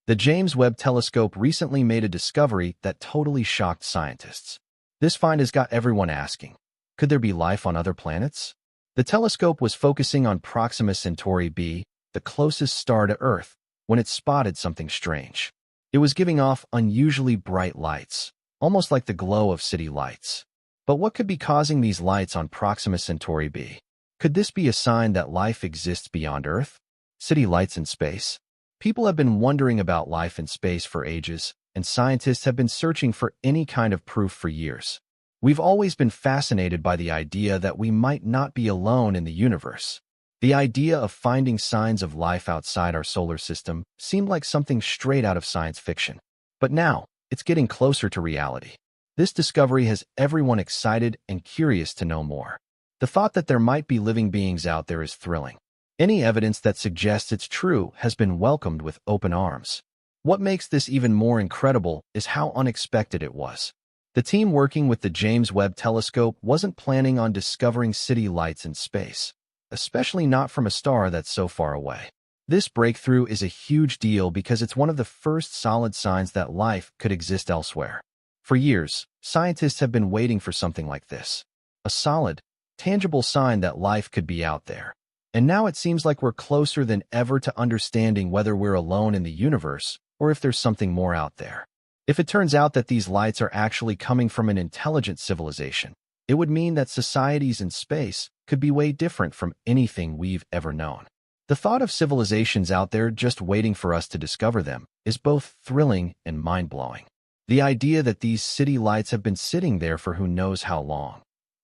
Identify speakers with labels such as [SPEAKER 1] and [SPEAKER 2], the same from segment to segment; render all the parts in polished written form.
[SPEAKER 1] The James Webb Telescope recently made a discovery that totally shocked scientists. This find has got everyone asking, could there be life on other planets? The telescope was focusing on Proxima Centauri b, the closest star to Earth, when it spotted something strange. It was giving off unusually bright lights, almost like the glow of city lights. But what could be causing these lights on Proxima Centauri b? Could this be a sign that life exists beyond Earth? City lights in space? People have been wondering about life in space for ages, and scientists have been searching for any kind of proof for years. We've always been fascinated by the idea that we might not be alone in the universe. The idea of finding signs of life outside our solar system seemed like something straight out of science fiction. But now, it's getting closer to reality. This discovery has everyone excited and curious to know more. The thought that there might be living beings out there is thrilling. Any evidence that suggests it's true has been welcomed with open arms. What makes this even more incredible is how unexpected it was. The team working with the James Webb Telescope wasn't planning on discovering city lights in space, especially not from a star that's so far away. This breakthrough is a huge deal because it's one of the first solid signs that life could exist elsewhere. For years, scientists have been waiting for something like this. A solid, tangible sign that life could be out there. And now it seems like we're closer than ever to understanding whether we're alone in the universe or if there's something more out there. If it turns out that these lights are actually coming from an intelligent civilization, it would mean that societies in space could be way different from anything we've ever known. The thought of civilizations out there just waiting for us to discover them is both thrilling and mind-blowing. The idea that these city lights have been sitting there for who knows how long,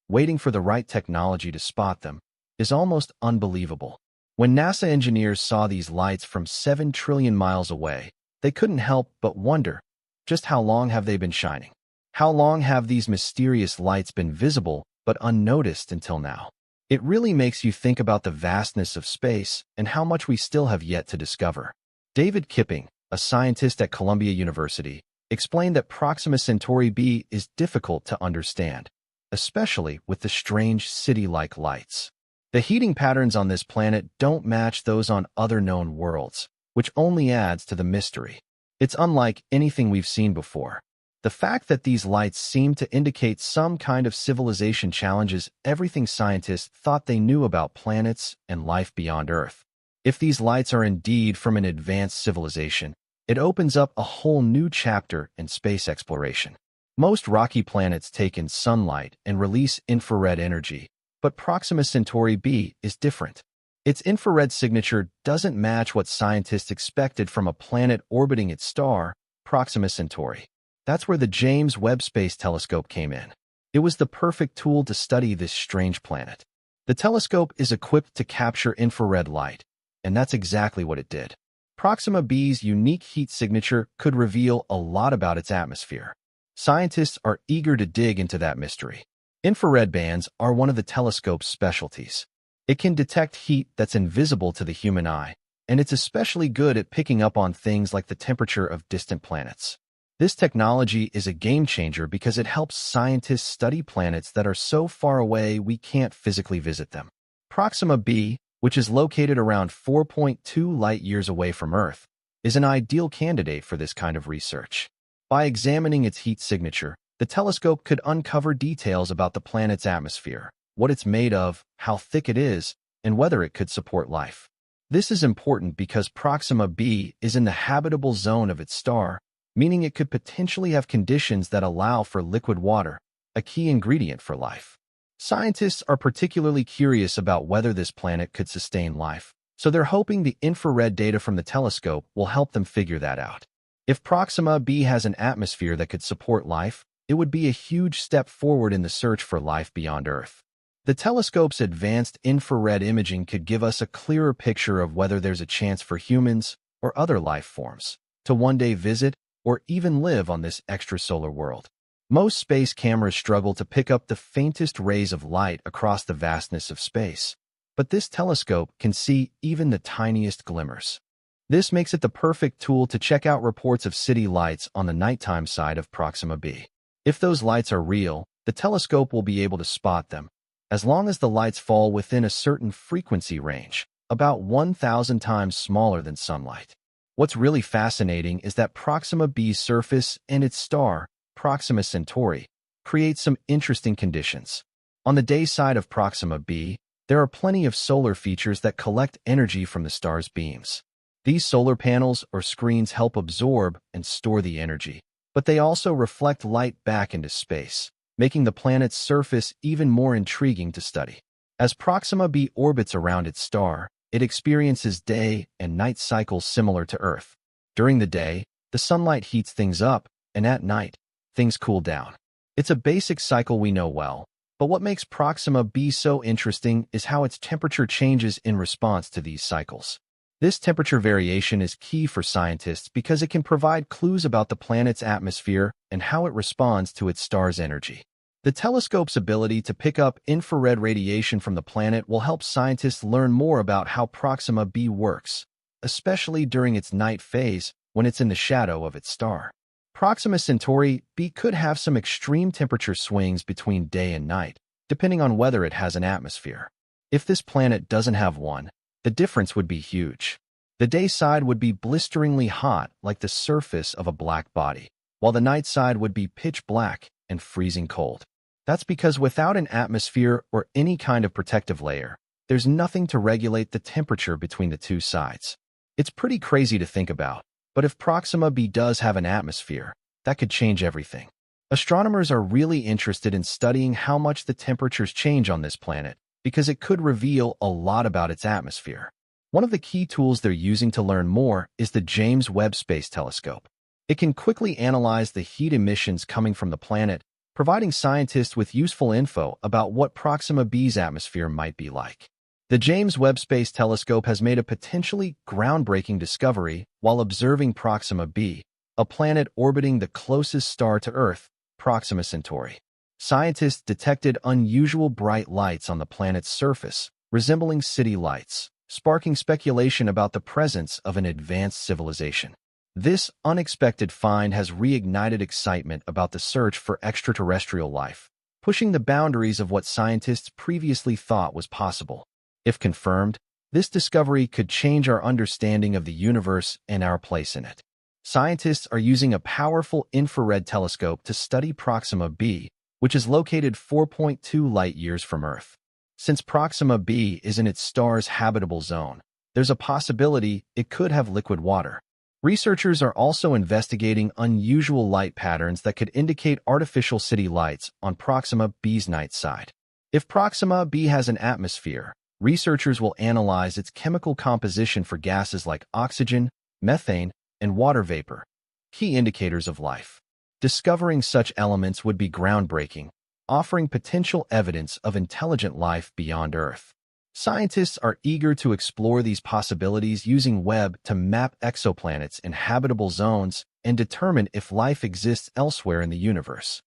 [SPEAKER 1] waiting for the right technology to spot them, is almost unbelievable. When NASA engineers saw these lights from 7 trillion miles away, they couldn't help but wonder, just how long have they been shining? How long have these mysterious lights been visible but unnoticed until now? It really makes you think about the vastness of space and how much we still have yet to discover. David Kipping, a scientist at Columbia University, explained that Proxima Centauri b is difficult to understand, especially with the strange city-like lights. The heating patterns on this planet don't match those on other known worlds, which only adds to the mystery. It's unlike anything we've seen before. The fact that these lights seem to indicate some kind of civilization challenges everything scientists thought they knew about planets and life beyond Earth. If these lights are indeed from an advanced civilization, it opens up a whole new chapter in space exploration. Most rocky planets take in sunlight and release infrared energy, but Proxima Centauri b is different. Its infrared signature doesn't match what scientists expected from a planet orbiting its star, Proxima Centauri. That's where the James Webb Space Telescope came in. It was the perfect tool to study this strange planet. The telescope is equipped to capture infrared light, and that's exactly what it did. Proxima b's unique heat signature could reveal a lot about its atmosphere. Scientists are eager to dig into that mystery. Infrared bands are one of the telescope's specialties. It can detect heat that's invisible to the human eye, and it's especially good at picking up on things like the temperature of distant planets. This technology is a game changer because it helps scientists study planets that are so far away we can't physically visit them. Proxima b, which is located around 4.2 light-years away from Earth, is an ideal candidate for this kind of research. By examining its heat signature, the telescope could uncover details about the planet's atmosphere, what it's made of, how thick it is, and whether it could support life. This is important because Proxima b is in the habitable zone of its star, meaning it could potentially have conditions that allow for liquid water, a key ingredient for life. Scientists are particularly curious about whether this planet could sustain life, so they're hoping the infrared data from the telescope will help them figure that out. If Proxima b has an atmosphere that could support life, it would be a huge step forward in the search for life beyond Earth. The telescope's advanced infrared imaging could give us a clearer picture of whether there's a chance for humans or other life forms to one day visit or even live on this extrasolar world. Most space cameras struggle to pick up the faintest rays of light across the vastness of space, but this telescope can see even the tiniest glimmers. This makes it the perfect tool to check out reports of city lights on the nighttime side of Proxima b. If those lights are real, the telescope will be able to spot them, as long as the lights fall within a certain frequency range, about 1,000 times smaller than sunlight. What's really fascinating is that Proxima B's surface and its star, Proxima Centauri, create some interesting conditions. On the day side of Proxima B, there are plenty of solar features that collect energy from the star's beams. These solar panels or screens help absorb and store the energy, but they also reflect light back into space, making the planet's surface even more intriguing to study. As Proxima B orbits around its star, it experiences day and night cycles similar to Earth. During the day, the sunlight heats things up, and at night, things cool down. It's a basic cycle we know well, but what makes Proxima B so interesting is how its temperature changes in response to these cycles. This temperature variation is key for scientists because it can provide clues about the planet's atmosphere and how it responds to its star's energy. The telescope's ability to pick up infrared radiation from the planet will help scientists learn more about how Proxima B works, especially during its night phase when it's in the shadow of its star. Proxima Centauri B could have some extreme temperature swings between day and night, depending on whether it has an atmosphere. If this planet doesn't have one, the difference would be huge. The day side would be blisteringly hot like the surface of a black body, while the night side would be pitch black and freezing cold. That's because without an atmosphere or any kind of protective layer, there's nothing to regulate the temperature between the two sides. It's pretty crazy to think about, but if Proxima B does have an atmosphere, that could change everything. Astronomers are really interested in studying how much the temperatures change on this planet because it could reveal a lot about its atmosphere. One of the key tools they're using to learn more is the James Webb Space Telescope. It can quickly analyze the heat emissions coming from the planet, providing scientists with useful info about what Proxima B's atmosphere might be like. The James Webb Space Telescope has made a potentially groundbreaking discovery while observing Proxima B, a planet orbiting the closest star to Earth, Proxima Centauri. Scientists detected unusual bright lights on the planet's surface, resembling city lights, sparking speculation about the presence of an advanced civilization. This unexpected find has reignited excitement about the search for extraterrestrial life, pushing the boundaries of what scientists previously thought was possible. If confirmed, this discovery could change our understanding of the universe and our place in it. Scientists are using a powerful infrared telescope to study Proxima B, which is located 4.2 light-years from Earth. Since Proxima B is in its star's habitable zone, there's a possibility it could have liquid water. Researchers are also investigating unusual light patterns that could indicate artificial city lights on Proxima B's night side. If Proxima B has an atmosphere, researchers will analyze its chemical composition for gases like oxygen, methane, and water vapor, key indicators of life. Discovering such elements would be groundbreaking, offering potential evidence of intelligent life beyond Earth. Scientists are eager to explore these possibilities using Webb to map exoplanets in habitable zones and determine if life exists elsewhere in the universe.